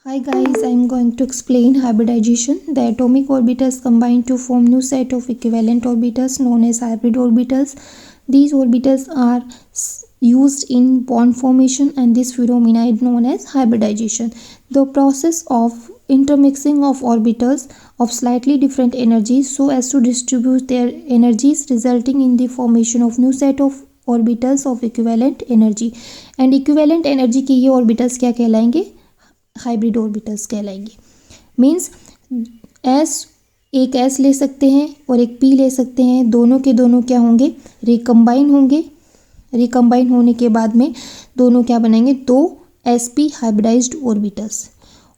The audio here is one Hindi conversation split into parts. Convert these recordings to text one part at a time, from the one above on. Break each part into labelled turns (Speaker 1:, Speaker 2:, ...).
Speaker 1: Hi guys, I am going to explain hybridization. The atomic orbitals combine to form new set of equivalent orbitals known as hybrid orbitals. These orbitals are used in bond formation and this phenomena is known as hybridization. The process of intermixing of orbitals of slightly different energies so as to distribute their energies resulting in the formation of new set of orbitals of equivalent energy. And equivalent energy के ये orbitals क्या कहलाएंगे? हाइब्रिड ऑर्बिटल्स कहलाएंगे। मीन्स एक एस ले सकते हैं और एक पी ले सकते हैं, दोनों के दोनों क्या होंगे? रिकम्बाइन होंगे। रिकम्बाइन होने के बाद में दोनों क्या बनेंगे? दो sp हाइब्रिडाइज्ड ऑर्बिटल्स।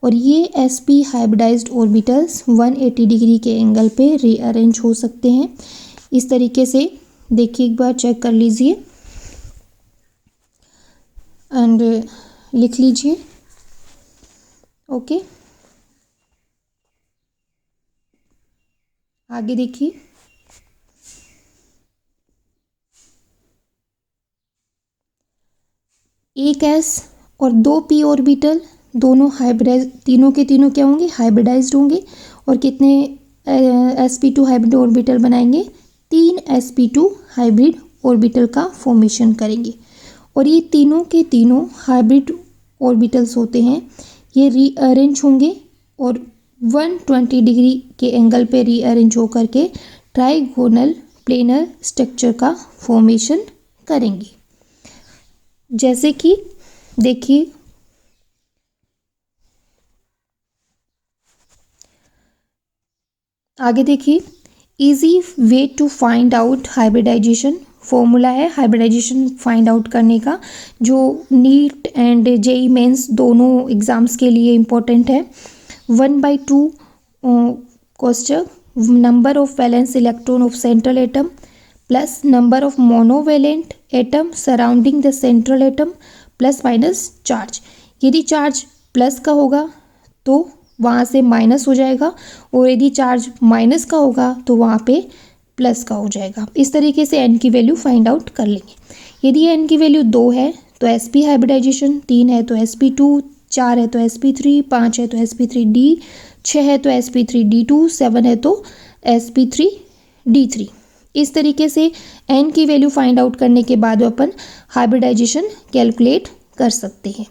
Speaker 1: और ये sp हाइब्रिडाइज्ड ऑर्बिटल्स 180 डिग्री के एंगल पे रीअरेंज हो सकते हैं। इस तरीके से देखिए, एक बार चेक कर लीजिए एंड लिख लीजिए। ओके, आगे देखिए। एक एस और दो पी ऑर्बिटल दोनों हाइब्रिडाइज, तीनों के तीनों क्या होंगे? हाइब्रिडाइज्ड होंगे। और कितने sp2 हाइब्रिड ऑर्बिटल बनाएंगे? 3 sp2 हाइब्रिड ऑर्बिटल का फॉर्मेशन करेंगे। और ये तीनों के तीनों हाइब्रिड ऑर्बिटल्स होते हैं, ये रीअरेंज होंगे और 120 डिग्री के एंगल पे रीअरेंज होकर के ट्राइगोनल प्लेनर स्ट्रक्चर का फॉर्मेशन करेंगे। जैसे कि देखिए, आगे देखिए। Easy way to find out hybridization, formula है हाइब्रिडाइजेशन फाइंड आउट करने का, जो नीट एंड जेई मेंस दोनों एग्जाम्स के लिए इम्पोर्टेंट है। 1/2 कोष्टक number of valence electron of central atom plus number of monovalent atom surrounding the central atom plus minus charge. यदि चार्ज प्लस का होगा तो वहाँ से माइनस हो जाएगा, और यदि चार्ज माइनस का होगा तो वहाँ पे प्लस का हो जाएगा। इस तरीके से n की वैल्यू फाइंड आउट कर लेंगे। यदि n की वैल्यू 2 है तो sp हाइब्रिडाइजेशन, 3 है तो sp2, 4 है तो sp3, 5 है तो sp3d, 6 है तो sp3d2, 7 है तो sp3d3। इस तरीके से n की वैल्यू फाइंड आउट करने के बाद अपन हाइब्रिडाइजेशन कैलकुलेट कर सकते हैं।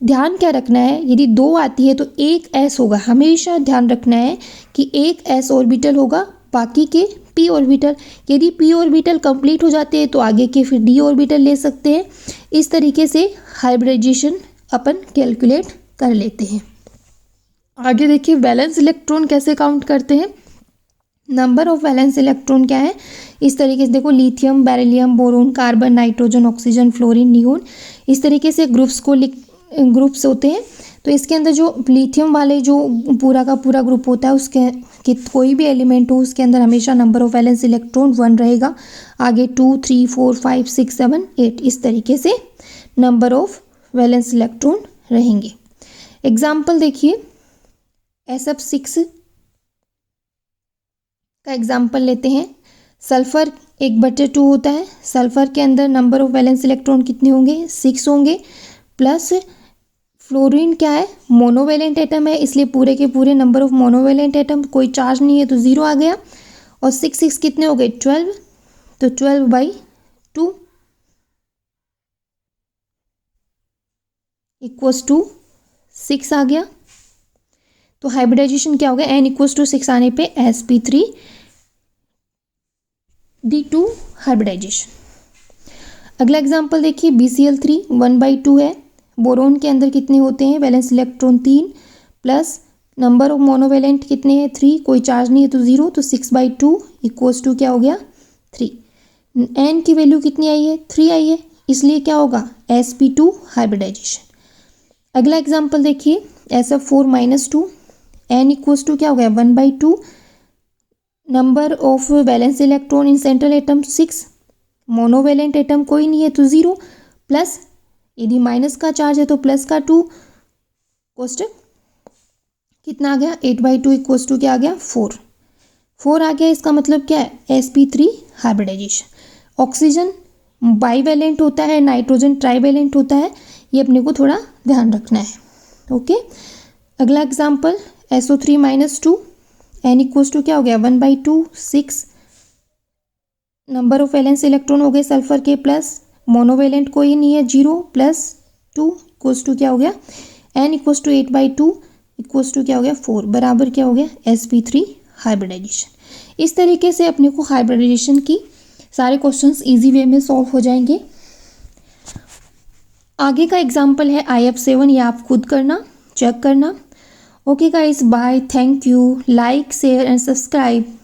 Speaker 1: ध्यान क्या रखना है? यदि 2 आती है तो एक s होगा। हमेशा ध्यान रखना है कि एक s ऑर्बिटल होगा, बाकी के p ऑर्बिटल। यदि p ऑर्बिटल कंप्लीट हो जाते हैं तो आगे के फिर d ऑर्बिटल ले सकते हैं। इस तरीके से हाइब्रिडाइजेशन अपन कैलकुलेट कर लेते हैं। आगे देखिए, वैलेंस इलेक्ट्रॉन कैसे काउंट करते हैं। नंबर ऑफ वैलेंस इलेक्ट्रॉन क्या है? इस तरीके से देखो, lithium, beryllium, boron, carbon, nitrogen, oxygen, fluorine, neon, इस तरीके से ग्रुप्स होते हैं। तो इसके अंदर जो लिथियम वाले जो पूरा का पूरा ग्रुप होता है, उसके कि कोई भी एलिमेंट हो उसके अंदर हमेशा नंबर ऑफ वैलेंस इलेक्ट्रॉन 1 रहेगा। आगे 2, 3, 4, 5, 6, 7, 8 इस तरीके से नंबर ऑफ वैलेंस इलेक्ट्रॉन रहेंगे। एग्जाम्पल देखिए, sf6 का एग्जाम्पल लेते हैं। सल्फर 1/2 होता है। सल्फर के अंदर नंबर ऑफ वैलेंस इलेक्ट्रॉन कितने होंगे? 6 होंगे। प्लस फ्लोरीन क्या है? मोनोवेलेंट एटम है, इसलिए पूरे के पूरे नंबर ऑफ मोनोवेलेंट एटम, कोई चार्ज नहीं है तो 0 आ गया। और 6 कितने हो गए? 12, तो 12/2 इक्वल्स टू 6 आ गया। तो हाइब्रिडाइजेशन क्या हो गया? n इक्वल्स टू 6 आने पे sp3d2 हाइब्रिडाइजेशन। अगला एग्जाम्पल देखिए, BCl3 1/2 है। बोरोन के अंदर कितने होते हैं? Valence electron 3 plus number of monovalent कितने हैं? 3, कोई चार्ज नहीं है तो 0, तो 6/2 इक्वल्स टू क्या हो गया? 3। n की वैल्यू कितनी आई है? 3 आई है, इसलिए क्या होगा? sp2 hybridisation. अगला एग्जाम्पल देखिए, SF4-2 n इक्वल्स टू क्या हो गया? 1/2। Number of valence electron in central atom 6, monovalent atom कोई नहीं है तो 0, प्लस यदि माइनस का चार्ज है तो प्लस का 2, कोष्टक कितना आ गया? 8/2 इक्वल्स टू क्या आ गया? 4 आ गया। इसका मतलब क्या है? sp3 hybridisation. ऑक्सीजन बाईवैलेंट होता है, नाइट्रोजन ट्राईवैलेंट होता है, ये अपने को थोड़ा ध्यान रखना है। ओके, अगला example SO3 - 2, N equals to क्या हो गया 1/2, 6। नंबर ऑफ वैलेंस इलेक्ट्रॉन हो गए सल्फर के प्लस, मोनोवेलेंट कोई नहीं है 0 + 2 इक्वल्स टू क्या हो गया N equals to 8/2 equals to क्या हो गया 4, बराबर क्या हो गया sp3 हाइब्रिडाइजेशन। इस तरीके से अपने को हाइब्रिडाइजेशन की सारे क्वेश्चंस इजी वे में सॉल्व हो जाएंगे। आगे का एग्जाम्पल है IF7, ये आप खुद करना, चेक करना। Okay guys, bye, thank you, like share and subscribe.